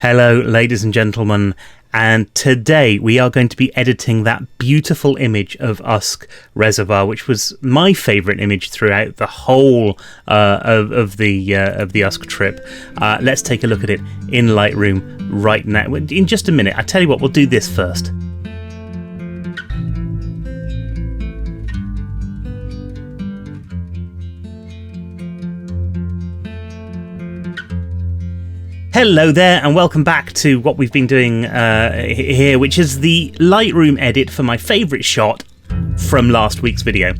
Hello, ladies and gentlemen, and today we are going to be editing that beautiful image of Usk Reservoir, which was my favourite image throughout the whole of the Usk trip. Let's take a look at it in Lightroom right now. In just a minute. I tell you what, we'll do this first. Hello there, and welcome back to what we've been doing here, which is the Lightroom edit for my favourite shot from last week's video.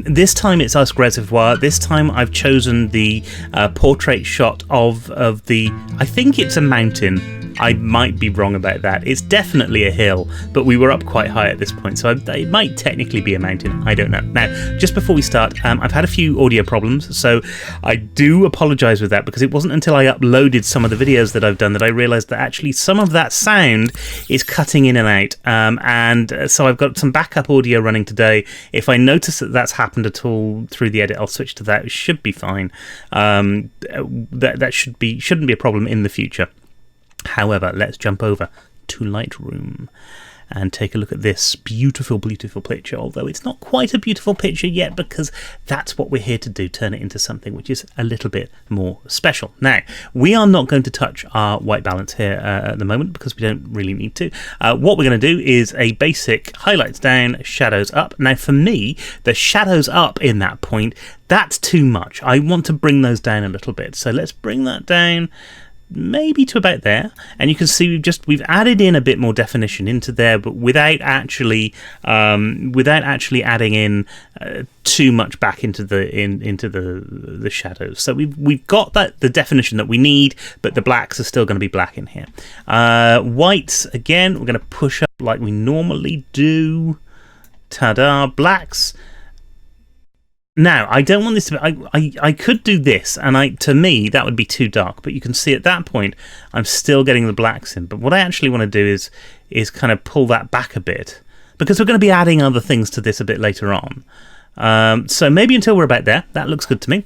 This time it's Usk Reservoir. This time I've chosen the portrait shot of the, I think it's a mountain. I might be wrong about that. It's definitely a hill, but we were up quite high at this point, so it might technically be a mountain. I don't know. Now, just before we start, I've had a few audio problems, so I do apologise with that, because it wasn't until I uploaded some of the videos that I've done that I realised that actually some of that sound is cutting in and out, and so I've got some backup audio running today. If I notice that that's happened at all through the edit, I'll switch to that. It should be fine. That shouldn't be a problem in the future. However, let's jump over to Lightroom and take a look at this beautiful, beautiful picture, although it's not quite a beautiful picture yet, because that's what we're here to do, turn it into something which is a little bit more special. Now, we are not going to touch our white balance here at the moment, because we don't really need to. What we're going to do is a basic highlights down, shadows up. Now, for me, the shadows up in that point, that's too much. I want to bring those down a little bit. So let's bring that down maybe to about there, and you can see we've added in a bit more definition into there, but without actually adding in too much back into the shadows. So we've got the definition that we need, but the blacks are still going to be black in here. Whites again, we're going to push up like we normally do. Ta-da! Blacks. Now, I don't want this to be, I could do this, and to me, that would be too dark, but you can see at that point, I'm still getting the blacks in. But what I actually want to do is kind of pull that back a bit, because we're going to be adding other things to this a bit later on. So maybe until we're about there, that looks good to me.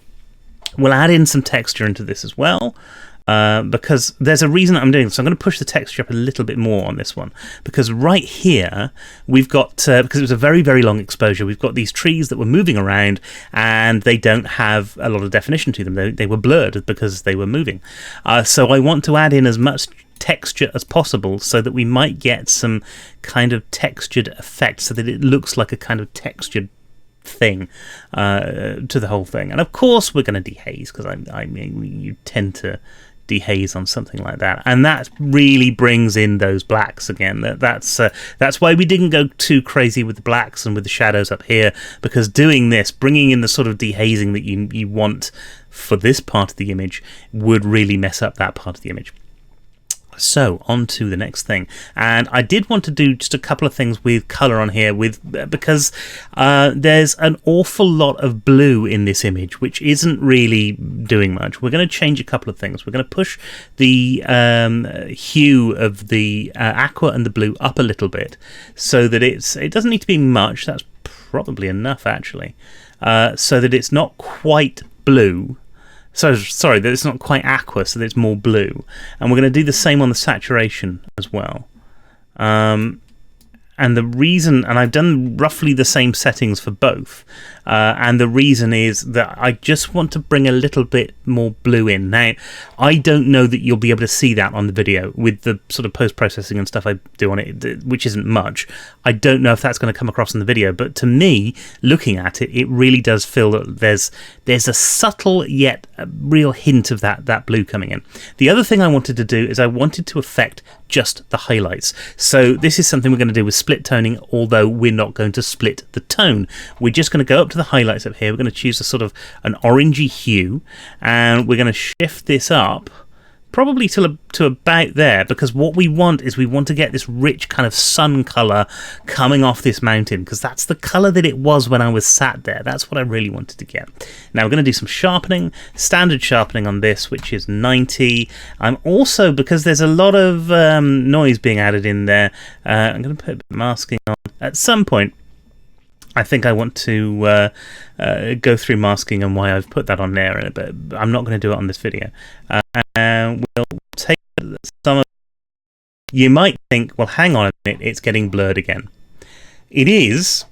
We'll add in some texture into this as well. Because there's a reason I'm doing this. So I'm going to push the texture up a little bit more on this one, because right here we've got, because it was a very, very long exposure, we've got these trees that were moving around and they don't have a lot of definition to them. They were blurred because they were moving. So I want to add in as much texture as possible so that we might get some kind of textured effect, so that it looks like a kind of textured thing to the whole thing. And of course we're going to dehaze, because I mean you tend to dehaze on something like that, and that really brings in those blacks again. That's why we didn't go too crazy with the blacks and with the shadows up here, because doing this, bringing in the sort of dehazing that you want for this part of the image, would really mess up that part of the image. So on to the next thing, and I did want to do just a couple of things with colour on here, because there's an awful lot of blue in this image, which isn't really doing much. We're going to change a couple of things. We're going to push the hue of the aqua and the blue up a little bit, so that it doesn't need to be much. That's probably enough actually, so that it's not quite blue. So sorry, that it's not quite aqua, so that it's more blue. And we're going to do the same on the saturation as well. And the reason, and I've done roughly the same settings for both, and the reason is that I just want to bring a little bit more blue in. Now, I don't know that you'll be able to see that on the video with the sort of post-processing and stuff I do on it, which isn't much. I don't know if that's going to come across in the video, but to me, looking at it, it really does feel that there's a subtle yet a real hint of that blue coming in. The other thing I wanted to do is I wanted to affect just the highlights. So this is something we're going to do with split toning, although we're not going to split the tone. We're just going to go up to the highlights up here. We're going to choose a sort of an orangey hue, and we're going to shift this up probably to about there, because what we want is we want to get this rich kind of sun colour coming off this mountain, because that's the colour that it was when I was sat there. That's what I really wanted to get. Now we're going to do some sharpening, standard sharpening on this, which is 90. I'm also, because there's a lot of noise being added in there, I'm going to put masking on at some point. I think I want to go through masking and why I've put that on there, but I'm not going to do it on this video. And we'll take some you might think, well, hang on a minute, it's getting blurred again. It is,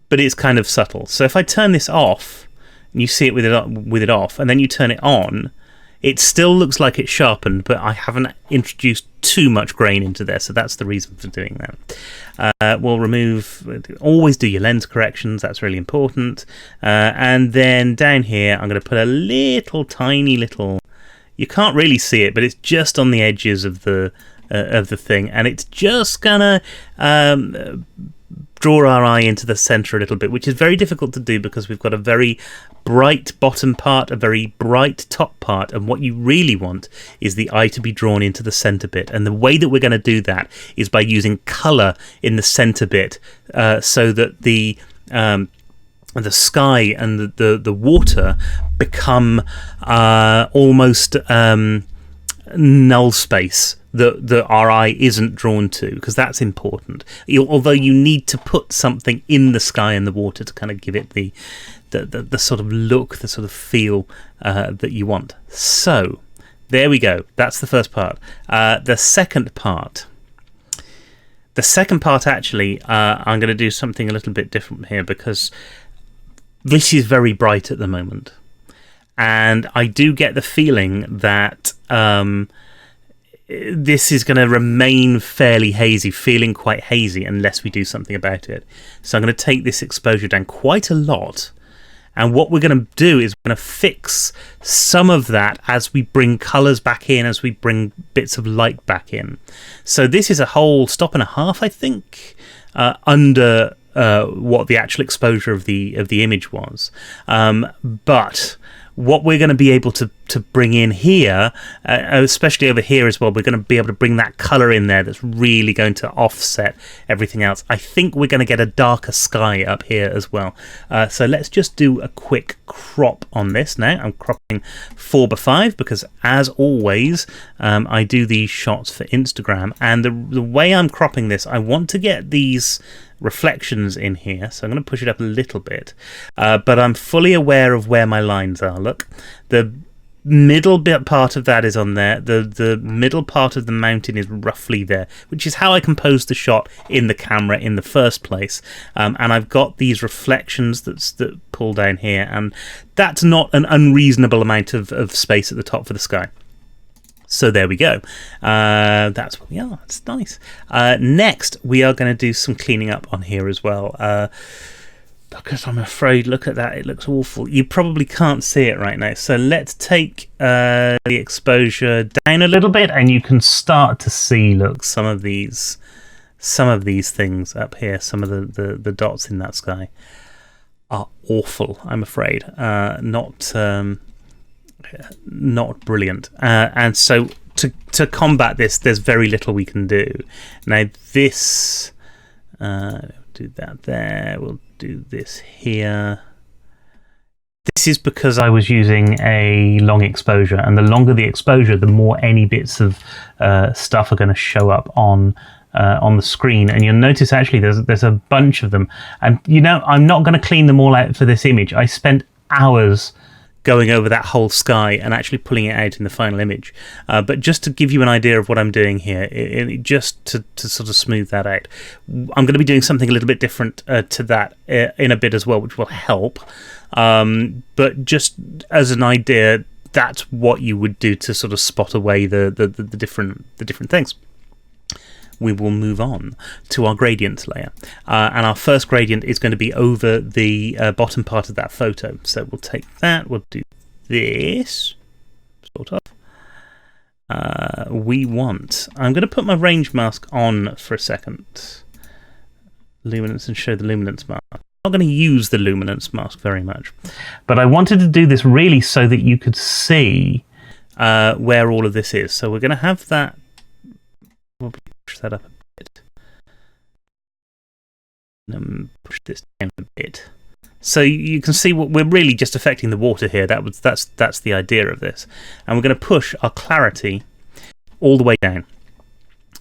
but it's kind of subtle. So if I turn this off, and you see it with it off, and then you turn it on, it still looks like it's sharpened, but I haven't introduced too much grain into there, so that's the reason for doing that. We'll always do your lens corrections, that's really important. And then down here, I'm going to put a tiny little, you can't really see it, but it's just on the edges of the thing, and it's just going to draw our eye into the center a little bit, which is very difficult to do because we've got a very bright bottom part, a very bright top part, and what you really want is the eye to be drawn into the center bit. And the way that we're going to do that is by using color in the center bit, so that the sky and the water become almost null space that our eye isn't drawn to, because that's important. Although you need to put something in the sky and the water to kind of give it the sort of look, the sort of feel that you want. So there we go. That's the first part. The second part actually, I'm going to do something a little bit different here, because this is very bright at the moment, and I do get the feeling that this is going to remain fairly hazy, feeling quite hazy, unless we do something about it. So I'm going to take this exposure down quite a lot, and what we're going to do is we're going to fix some of that as we bring colours back in, as we bring bits of light back in. So this is a whole stop and a half, I think, under what the actual exposure of the image was. But what we're going to be able to bring in here, especially over here as well, we're going to be able to bring that colour in there that's really going to offset everything else. I think we're going to get a darker sky up here as well. So let's just do a quick crop on this now. I'm cropping 4:5 because, as always, I do these shots for Instagram, and the way I'm cropping this, I want to get these reflections in here, so I'm going to push it up a little bit, but I'm fully aware of where my lines are. Look, the middle bit part of that is on there, the middle part of the mountain is roughly there, which is how I composed the shot in the camera in the first place. And I've got these reflections that pull down here, and that's not an unreasonable amount of space at the top for the sky. So there we go. That's where we are. It's nice. Next, we are going to do some cleaning up on here as well. Because I'm afraid, look at that, it looks awful. You probably can't see it right now. So let's take the exposure down a little bit, and you can start to see, look, some of these things up here, some of the dots in that sky are awful, I'm afraid. Not brilliant, and so to combat this, there's very little we can do. Now this, do that there, we'll do this here. This is because I was using a long exposure, and the longer the exposure, the more any bits of stuff are going to show up on the screen. And you'll notice actually there's a bunch of them, and I'm not going to clean them all out for this image. I spent hours going over that whole sky and actually pulling it out in the final image. But just to give you an idea of what I'm doing here, just to sort of smooth that out, I'm going to be doing something a little bit different to that in a bit as well, which will help. But just as an idea, that's what you would do to sort of spot away the different things. We will move on to our gradient layer, and our first gradient is going to be over the bottom part of that photo. So we'll take that, we'll do this sort of. I'm going to put my range mask on for a second, luminance, and show the luminance mask. I'm not going to use the luminance mask very much, but I wanted to do this really so that you could see where all of this is. So we're going to have that, probably push that up a bit, and push this down a bit, so you can see what we're really just affecting the water here. That's the idea of this, and we're going to push our clarity all the way down.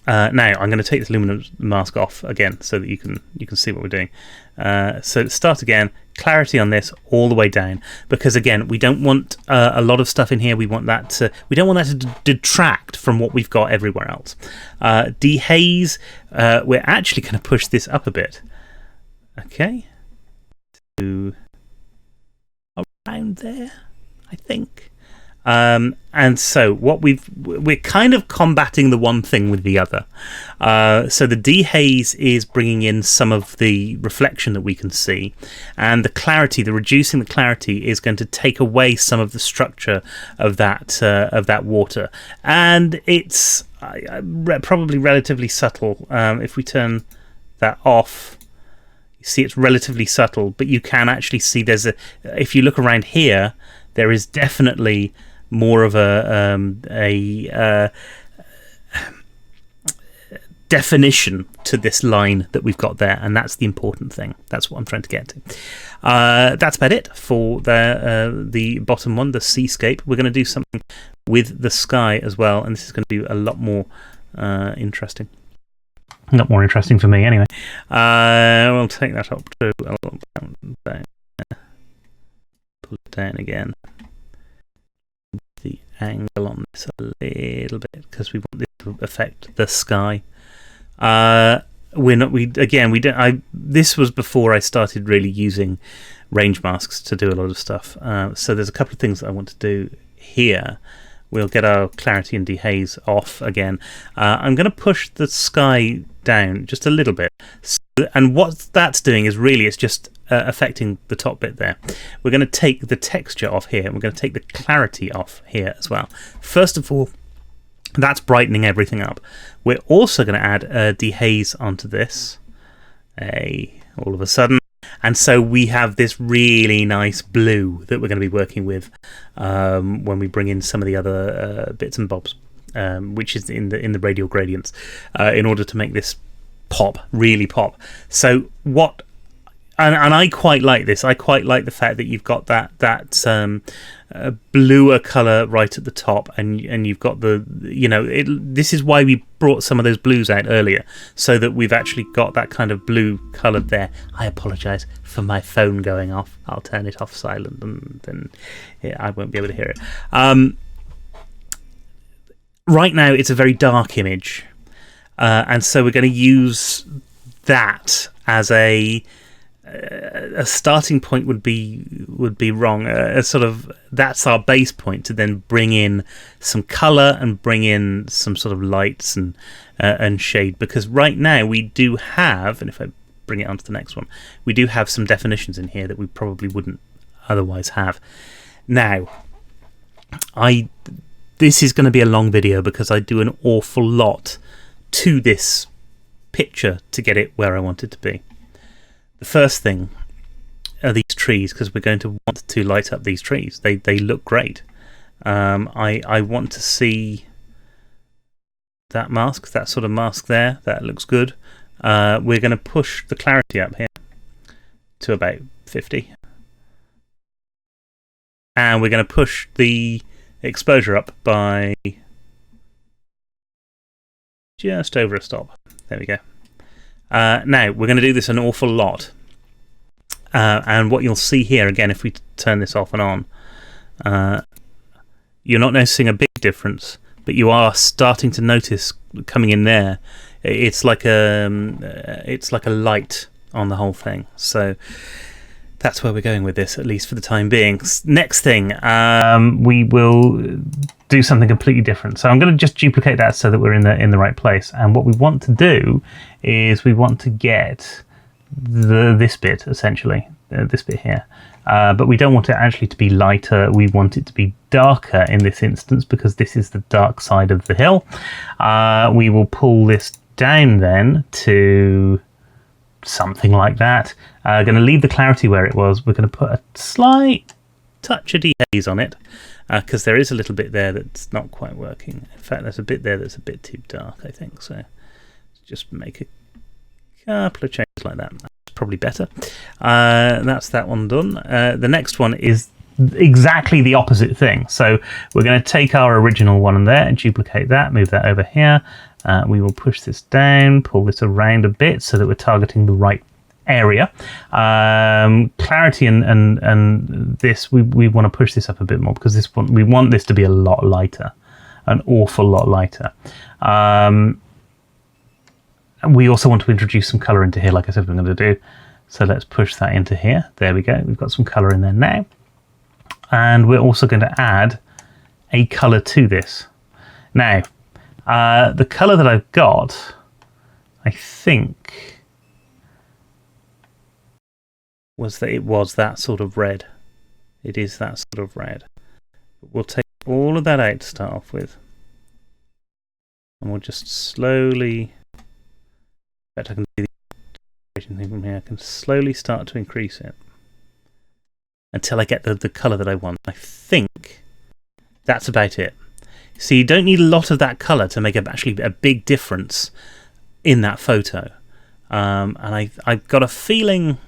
Now I'm going to take this luminance mask off again so that you can see what we're doing. So let's start again. clarity on this all the way down, because again, we don't want a lot of stuff in here. We don't want that to detract from what we've got everywhere else. Dehaze, we're actually going to push this up a bit. Okay, to around there, I think. And so what we're kind of combating the one thing with the other. So the dehaze is bringing in some of the reflection that we can see, and the clarity, reducing the clarity, is going to take away some of the structure of that water, and it's probably relatively subtle. If we turn that off, you see it's relatively subtle, but you can actually see if you look around here, there is definitely more of a definition to this line that we've got there, and that's the important thing. That's what I'm trying to get to. That's about it for the bottom one, the seascape. We're going to do something with the sky as well, and this is going to be a lot more interesting. Not more interesting for me, anyway. We'll take that up to a little down. Pull it down again. The angle on this a little bit, because we want this to affect the sky. This was before I started really using range masks to do a lot of stuff. So there's a couple of things that I want to do here. We'll get our clarity and dehaze off again. I'm going to push the sky down just a little bit. And what that's doing is really, it's just affecting the top bit there. We're going to take the texture off here, and we're going to take the clarity off here as well. First of all, that's brightening everything up. We're also going to add a dehaze onto this, all of a sudden. And so we have this really nice blue that we're going to be working with when we bring in some of the other bits and bobs, which is in the radial gradients, in order to make this really pop. So what? And I quite like this. I quite like the fact that you've got that bluer colour right at the top, and you've got this is why we brought some of those blues out earlier, so that we've actually got that kind of blue colour there. I apologise for my phone going off. I'll turn it off silent, and then I won't be able to hear it. Right now, it's a very dark image, and so we're going to use that as a starting point would be wrong. That's our base point to then bring in some colour and bring in some sort of lights and shade, because right now we do have, and if I bring it onto the next one, we do have some definitions in here that we probably wouldn't otherwise have. Now, this is going to be a long video because I do an awful lot to this picture to get it where I want it to be. The first thing are these trees, because we're going to want to light up these trees. They look great. I want to see that mask, that sort of mask there. That looks good. We're going to push the clarity up here to about 50. And we're going to push the exposure up by just over a stop. There we go. Now, we're going to do this an awful lot. And what you'll see here, again, if we turn this off and on, you're not noticing a big difference, but you are starting to notice coming in there, it's like a light on the whole thing. So that's where we're going with this, at least for the time being. Next thing, we will do something completely different. So I'm going to just duplicate that so that we're in the right place. And what we want to do is we want to get this bit, essentially, this bit here. But we don't want it actually to be lighter. We want it to be darker in this instance, because this is the dark side of the hill. We will pull this down then to something like that. Going to leave the clarity where it was. We're going to put a slight touch of dehaze on it, because there is a little bit there that's not quite working. In fact, there's a bit there that's a bit too dark, I think. So just make a couple of changes like that. That's probably better. That's that one done. The next one is exactly the opposite thing. So we're going to take our original one in there and duplicate that, move that over here. We will push this down, pull this around a bit so that we're targeting the right area. Clarity and this, we want to push this up a bit more because we want this to be a lot lighter, an awful lot lighter. We also want to introduce some color into here, like I said we're going to do. So let's push that into here. There we go. We've got some color in there now. And we're also going to add a color to this. Now, the color that I've got, I think, was that sort of red. It is that sort of red. We'll take all of that out to start off with. And we'll just slowly... In fact, I can do the thing from here. I can slowly start to increase it until I get the colour that I want. I think that's about it. So you don't need a lot of that colour to make actually a big difference in that photo. And I've got a feeling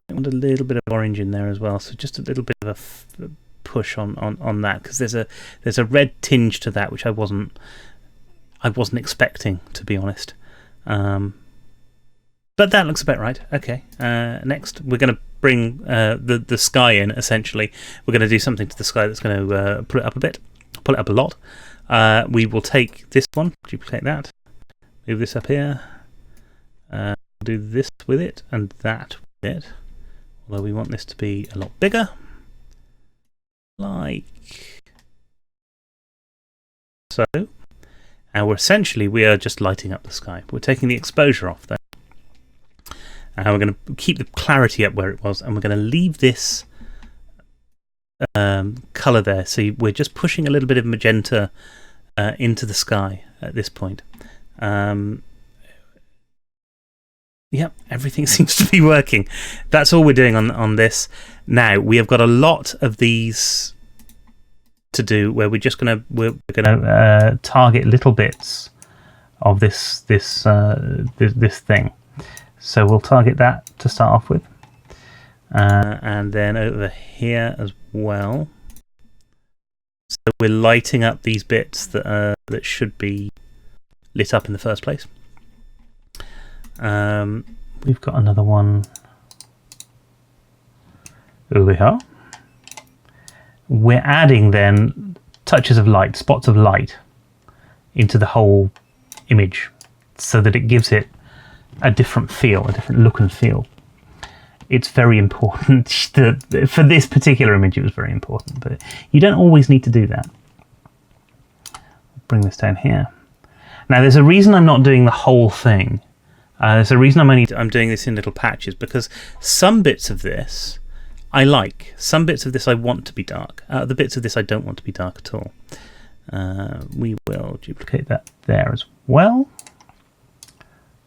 I want a little bit of orange in there as well. So just a little bit of a push on that, because there's a red tinge to that which I wasn't expecting, to be honest. But that looks about right. Okay. Next, we're going to bring the sky in, essentially. We're going to do something to the sky that's going to pull it up a bit, pull it up a lot. We will take this one, duplicate that, move this up here, do this with it, and that with it. Although we want this to be a lot bigger. Like so. And we are just lighting up the sky. We're taking the exposure off there. And we're going to keep the clarity up where it was, and we're going to leave this colour there. So we're just pushing a little bit of magenta into the sky at this point. Yep, everything seems to be working. That's all we're doing on this. Now, we have got a lot of these to do where we're just going to target little bits of this thing. So we'll target that to start off with, and then over here as well. So we're lighting up these bits that should be lit up in the first place. We've got another one over here. We're adding then touches of light, spots of light into the whole image so that it gives it a different feel, a different look and feel. It's very important. For this particular image, it was very important, but you don't always need to do that. Bring this down here. Now, there's a reason I'm not doing the whole thing. There's a reason I'm doing this in little patches, because some bits of this I like. Some bits of this I want to be dark. The bits of this I don't want to be dark at all. We will duplicate that there as well.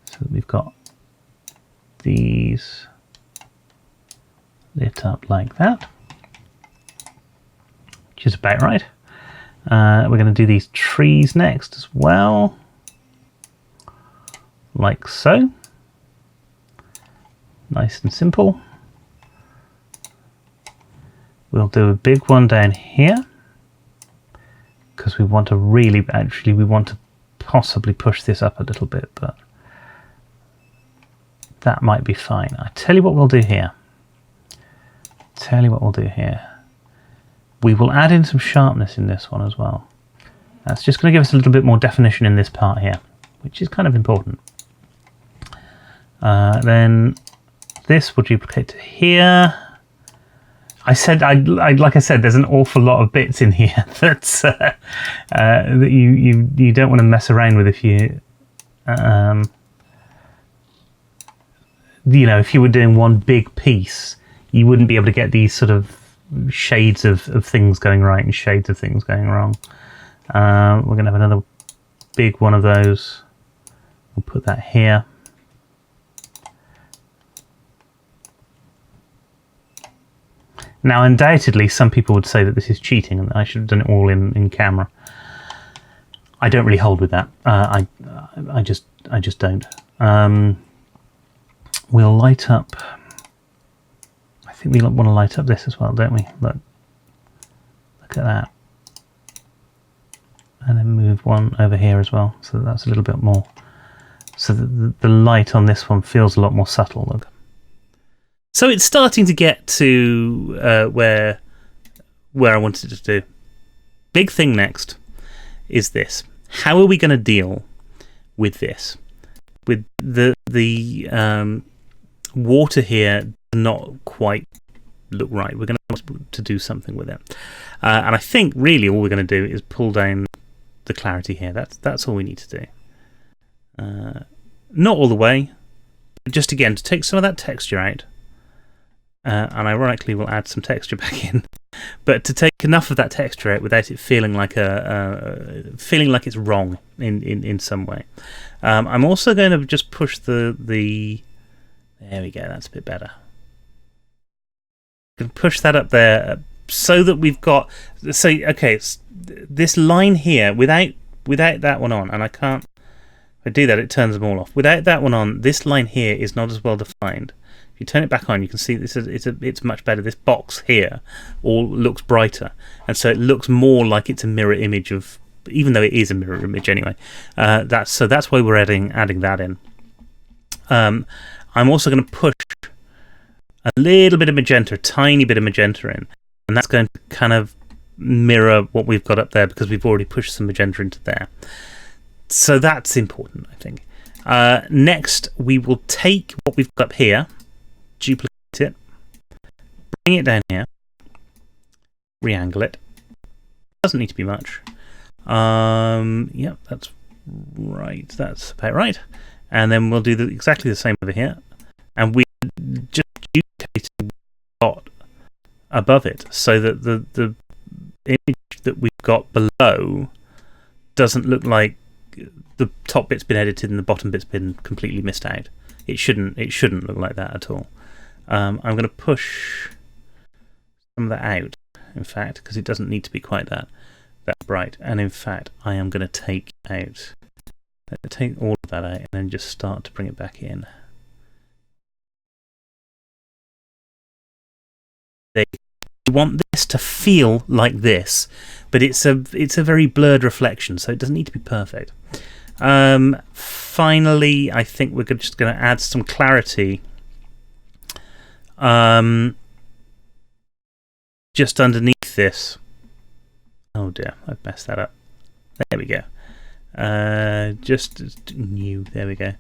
So we've got these lit up like that, which is about right. We're going to do these trees next as well, like so. Nice and simple. We'll do a big one down here because we want to we want to possibly push this up a little bit, but that might be fine. I tell you what we'll do here. We will add in some sharpness in this one as well. That's just going to give us a little bit more definition in this part here, which is kind of important. Then this will duplicate to here. Like I said, there's an awful lot of bits in here that you don't want to mess around with if you if you were doing one big piece, you wouldn't be able to get these sort of shades of things going right and shades of things going wrong. We're going to have another big one of those. We'll put that here. Now, undoubtedly, some people would say that this is cheating and that I should have done it all in camera. I don't really hold with that. I just don't. We'll light up. I think we want to light up this as well, don't we? Look at that. And then move one over here as well, so that's a little bit more so that the light on this one feels a lot more subtle. Look. So it's starting to get to where I wanted to do. Big thing next is this. How are we going to deal with this? With the water here not quite look right. We're going to want to do something with it. And I think really all we're going to do is pull down the clarity here. That's all we need to do. Not all the way. Just again, to take some of that texture out. And ironically, we'll add some texture back in. But to take enough of that texture out without it feeling like it's wrong in some way. I'm also going to just push the there we go. That's a bit better. Going to push that up there so that we've got okay. This line here without that one on, and I can't. If I do that, it turns them all off. Without that one on, this line here is not as well defined. If you turn it back on, you can see it's much better. This box here all looks brighter, and so it looks more like it's a mirror image of, even though it is a mirror image anyway. That's why we're adding that in. I'm also going to push a little bit of magenta, a tiny bit of magenta in, and that's going to kind of mirror what we've got up there because we've already pushed some magenta into there. So that's important, I think. Next, we will take what we've got up here, duplicate it, bring it down here, re-angle it. Doesn't need to be much. Yep, that's right. That's about right. And then we'll do exactly the same over here. And we just duplicate what we've got above it so that the image that we've got below doesn't look like the top bit's been edited and the bottom bit's been completely missed out. It shouldn't look like that at all. I'm going to push some of that out, in fact, because it doesn't need to be quite that bright. And in fact, I am going to take all of that out and then just start to bring it back in. You want this to feel like this, but it's a very blurred reflection, so it doesn't need to be perfect. Finally, I think we're just going to add some clarity just underneath this. Oh dear, I've messed that up. There we go. Just new. There we go.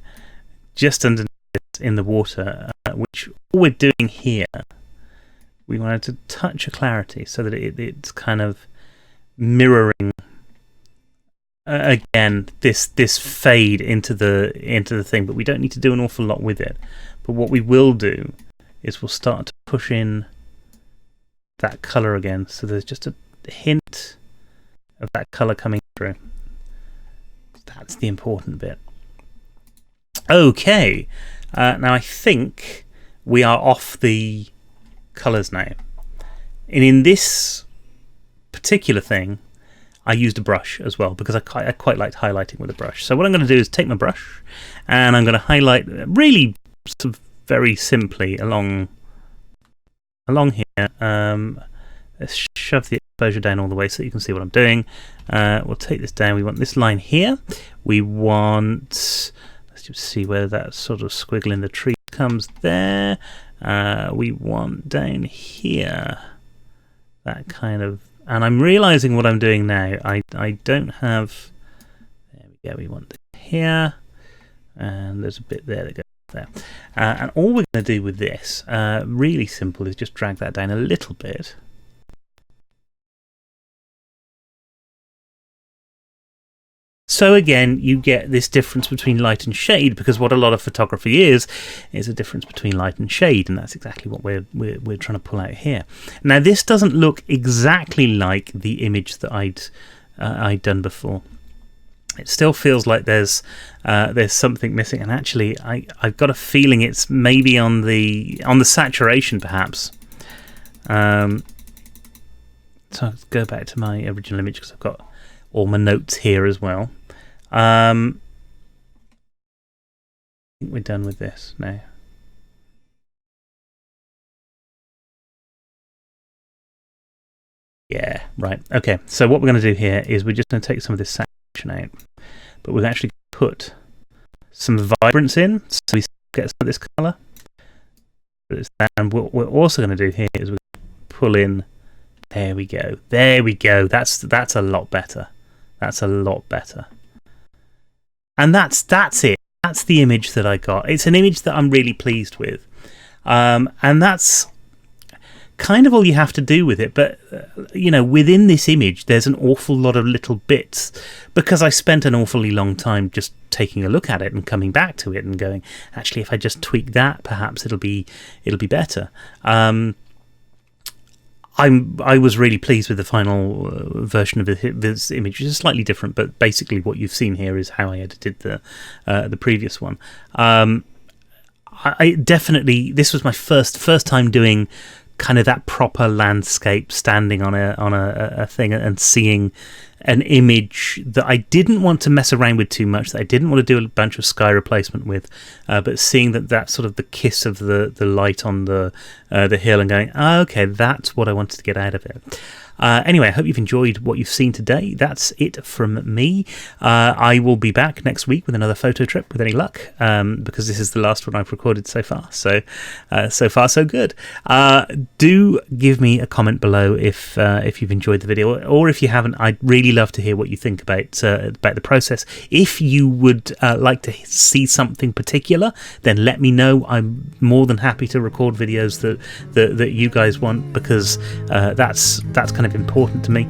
Just underneath it in the water, which all we're doing here, we wanted to touch a clarity so that it's kind of mirroring again this fade into the thing, but we don't need to do an awful lot with it. But what we will do is we'll start to push in that colour again, so there's just a hint of that colour coming through. That's the important bit. Okay, now I think we are off the colours now. And in this particular thing, I used a brush as well because I quite liked highlighting with a brush. So what I'm going to do is take my brush and I'm going to highlight really sort of very simply along here. Let's shove the exposure down all the way so you can see what I'm doing. We'll take this down. We want this line here. We want, let's just see where that sort of squiggle in the tree comes there. We want down here that kind of, and I'm realizing what I'm doing now. I don't have, there we go, we want it here, and there's a bit there that goes there. And all we're going to do with this, really simple, is just drag that down a little bit. So again, you get this difference between light and shade, because what a lot of photography is a difference between light and shade, and that's exactly what we're trying to pull out here. Now, this doesn't look exactly like the image that I'd done before. It still feels like there's something missing, and actually, I've got a feeling it's maybe on the saturation, perhaps. So I'll go back to my original image because I've got all my notes here as well. I think we're done with this now. Yeah, right. Okay, so what we're going to do here is we're just going to take some of this saturation out, but we've actually put some vibrance in, so we get some of this colour. And what we're also going to do here is we pull in. There we go. There we go. That's a lot better. That's a lot better. And that's it. That's the image that I got. It's an image that I'm really pleased with, and that's kind of all you have to do with it. But you know, within this image there's an awful lot of little bits, because I spent an awfully long time just taking a look at it and coming back to it and going, actually, if I just tweak that, perhaps it'll be better. I was really pleased with the final version of this image, which is slightly different, but basically what you've seen here is how I edited the previous one. I definitely, this was my first time doing kind of that proper landscape, standing on a thing and seeing an image that I didn't want to mess around with too much, that I didn't want to do a bunch of sky replacement with, but seeing that sort of the kiss of the light on the hill and going, oh, okay, that's what I wanted to get out of it. Anyway, I hope you've enjoyed what you've seen today. That's it from me. I will be back next week with another photo trip with any luck, because this is the last one I've recorded so far. So far so good. Do give me a comment below if you've enjoyed the video, or if you haven't. I'd really love to hear what you think about the process. If you would like to see something particular, then let me know. I'm more than happy to record videos that you guys want, because that's kind of important to me.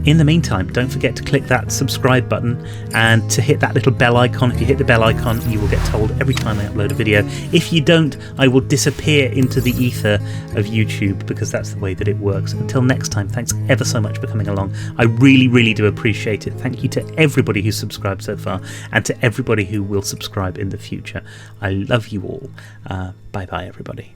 In the meantime, don't forget to click that subscribe button and to hit that little bell icon. If you hit the bell icon, you will get told every time I upload a video. If you don't, I will disappear into the ether of YouTube, because that's the way that it works. Until next time, thanks ever so much for coming along. I really do appreciate it. Thank you to everybody who's subscribed so far, and to everybody who will subscribe in the future. I love you all. Bye bye, everybody.